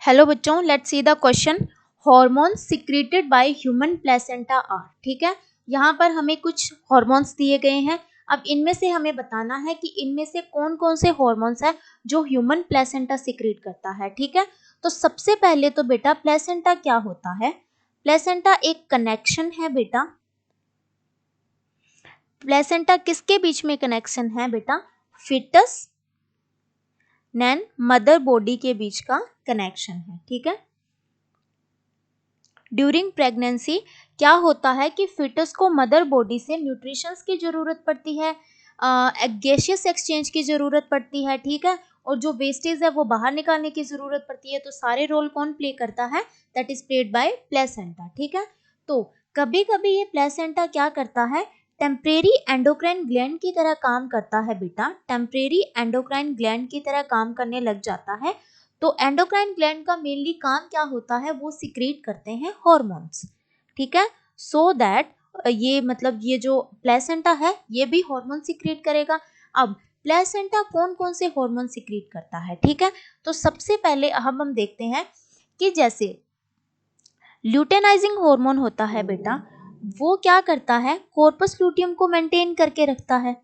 Hello बच्चों, let's see the question. Hormones secreted by human placenta are. ठीक है, यहाँ पर हमें कुछ हॉर्मोन्स दिए गए हैं। अब इनमें से हमें बताना है कि इनमें से कौन कौन से हॉर्मोन्स हैं जो ह्यूमन प्लेसेंटा सिक्रेट करता है। ठीक है, तो सबसे पहले तो बेटा प्लेसेंटा क्या होता है। प्लेसेंटा एक कनेक्शन है बेटा। प्लेसेंटा किसके बीच में कनेक्शन है बेटा? फिटस एंड मदर बॉडी के बीच का कनेक्शन है। ठीक है, ड्यूरिंग प्रेगनेंसी क्या होता है कि फिटस को मदर बॉडी से न्यूट्रिशंस की ज़रूरत पड़ती है, गैसियस एक्सचेंज की ज़रूरत पड़ती है। ठीक है, और जो वेस्टेज है वो बाहर निकालने की ज़रूरत पड़ती है। तो सारे रोल कौन प्ले करता है? That is played by placenta. ठीक है, तो कभी कभी ये प्लेसेंटा क्या करता है? टेम्परेरी एंडोक्राइन ग्लैंड की तरह काम करता है बेटा। टेम्परेरी एंडोक्राइन ग्लैंड की तरह काम करने लग जाता है। तो एंडोक्राइन ग्लैंड का मेनली काम क्या होता है? वो सिक्रीट करते हैं हॉर्मोन्स। ठीक है, सो दैट ये मतलब ये जो प्लेसेंटा है ये भी हार्मोन सिक्रीट करेगा। अब प्लेसेंटा कौन कौन से हार्मोन सिक्रीट करता है? ठीक है, तो सबसे पहले हम देखते हैं कि जैसे ल्यूटेनाइजिंग हार्मोन होता है बेटा, वो क्या करता है? कॉर्पस लूटियम को मेंटेन करके रखता है।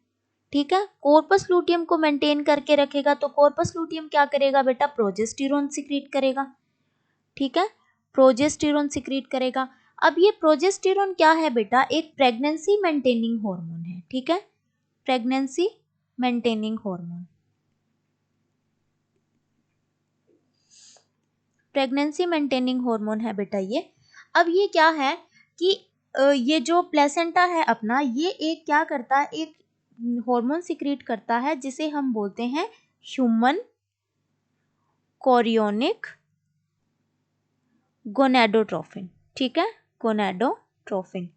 ठीक है, कॉर्पस लूटियम को मेंटेन करके रखेगा तो कॉर्पस लूटियम क्या करेगा बेटा? प्रोजेस्टेरोन सिक्रीट करेगा। ठीक है, प्रोजेस्टेरोन सिक्रीट करेगा। अब ये प्रोजेस्टेरोन क्या है बेटा? एक प्रेगनेंसी मेंटेनिंग हार्मोन है। ठीक है, pregnancy maintaining hormone, pregnancy maintaining hormone है बेटा ये। अब ये क्या है कि ये जो प्लेसेंटा है अपना, ये एक क्या करता है? एक हार्मोन सिक्रीट करता है जिसे हम बोलते हैं ह्यूमन कोरियोनिक गोनेडोट्रोफिन। ठीक है, गोनेडोट्रोफिन।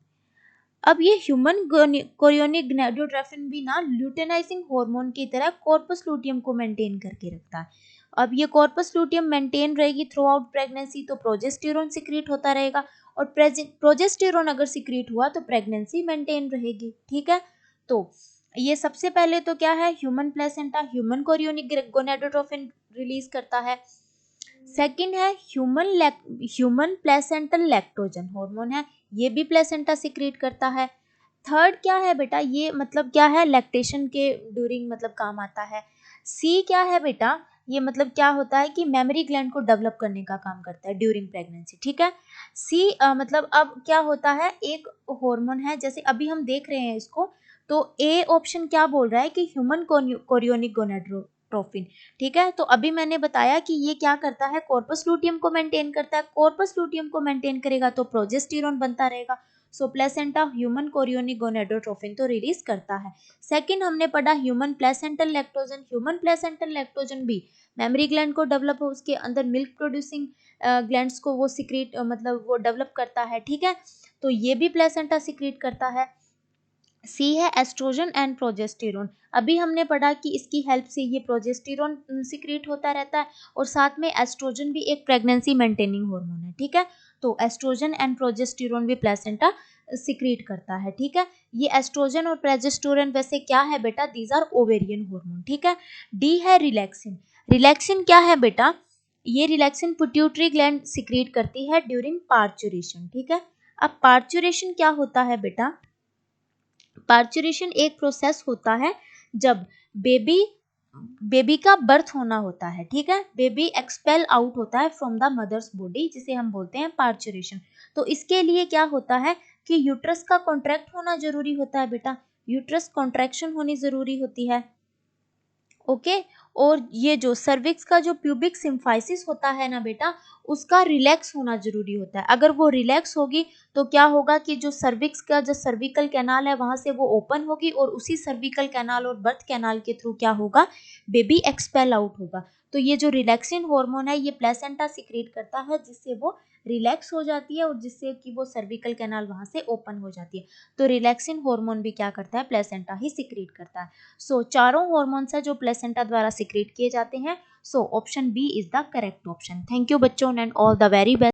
अब ये ह्यूमन कोरियोनिक गोनेडोट्रोफिन भी ना ल्यूटेनाइजिंग हार्मोन की तरह कॉर्पस लूटियम को मेंटेन करके रखता है। अब ये कॉर्पस लूटियम मेंटेन रहेगी थ्रू आउट प्रेगनेंसी, तो प्रोजेस्टेरोन सिक्रीट होता रहेगा। और प्रोजेस्टेरोन अगर सिक्रीट हुआ तो प्रेगनेंसी मेंटेन रहेगी। ठीक है, तो ये सबसे पहले तो क्या है? Human placenta human chorionic gonadotrophin release करता है। सेकंड है ह्यूमन प्लेसेंटल लैक्टोजन हार्मोन है, ये भी प्लेसेंटा सिक्रीट करता है। थर्ड क्या है बेटा? ये मतलब क्या है? लैक्टेशन के ड्यूरिंग मतलब काम आता है। सी क्या है बेटा? ये मतलब क्या होता है कि मेमोरी ग्लैंड को डेवलप करने का काम करता है ड्यूरिंग प्रेगनेंसी। ठीक है, सी मतलब अब क्या होता है? एक हार्मोन है, जैसे अभी हम देख रहे हैं इसको, तो ए ऑप्शन क्या बोल रहा है कि ह्यूमन कोरियोनिक गोनेडोट्रोफिन। ठीक है, तो अभी मैंने बताया कि ये क्या करता है? कॉर्पस लूटियम को मेंटेन करता है। कॉर्पस लूटियम को मेंटेन करेगा तो प्रोजेस्टेरोन बनता रहेगा। सो प्लेसेंटा ह्यूमन कोरियोनिक गोनेडोट्रोफिन तो रिलीज करता है। सेकंड हमने पढ़ा human placental lactogen. Human placental lactogen भी मेमोरी ग्लैंड को डेवलप हो, उसके अंदर मिल्क प्रोड्यूसिंग ग्लैंड्स को वो सिक्रीट मतलब वो डेवलप करता है। ठीक है, तो ये भी प्लेसेंटा सिक्रीट करता है। सी है एस्ट्रोजन एंड प्रोजेस्टेरोन। अभी हमने पढ़ा कि इसकी हेल्प से ये प्रोजेस्टेरोन सिक्रीट होता रहता है, और साथ में एस्ट्रोजन भी एक प्रेगनेंसी मेंटेनिंग हार्मोन है। ठीक है, तो एस्ट्रोजन एंड प्रोजेस्टेरोन भी प्लेसेंटा सिक्रीट करता है। ठीक है, ये एस्ट्रोजन और प्रोजेस्टेरोन वैसे क्या है बेटा? These are ovarian hormone. ठीक है, डी है रिलैक्सिन। रिलैक्सिन क्या है बेटा? ये रिलैक्सिन पिट्यूटरी ग्लैंड सिक्रीट करती है ड्यूरिंग पार्चुरेशन। ठीक है, अब पार्चुरेशन क्या होता है बेटा? पार्चुरेशन एक प्रोसेस होता है जब बेबी का बर्थ होना होता है। ठीक है, बेबी एक्सपेल आउट होता है फ्रॉम द मदर्स बॉडी, जिसे हम बोलते हैं पार्चुरेशन। तो इसके लिए क्या होता है कि यूट्रस का कॉन्ट्रैक्ट होना जरूरी होता है बेटा। यूट्रस कॉन्ट्रैक्शन होनी जरूरी होती है। ओके, और ये जो सर्विक्स का जो प्यूबिक सिम्फाइसिस होता है ना बेटा, उसका रिलैक्स होना जरूरी होता है। अगर वो रिलैक्स होगी तो क्या होगा कि जो सर्विक्स का जो सर्विकल कैनाल है वहां से वो ओपन होगी, और उसी सर्विकल कैनाल और बर्थ कैनाल के थ्रू क्या होगा? बेबी एक्सपेल आउट होगा। तो ये जो रिलैक्सिन हार्मोन है ये प्लेसेंटा सिक्रीट करता है, जिससे वो रिलैक्स हो जाती है और जिससे कि वो सर्विकल कैनाल वहां से ओपन हो जाती है। तो रिलैक्सिन हार्मोन भी क्या करता है? प्लेसेंटा ही सिक्रीट करता है। सो चारों हॉर्मोन्स है जो प्लेसेंटा द्वारा सिक्रेट किए जाते हैं। So option B is the correct option. Thank you बच्चों and all the very best.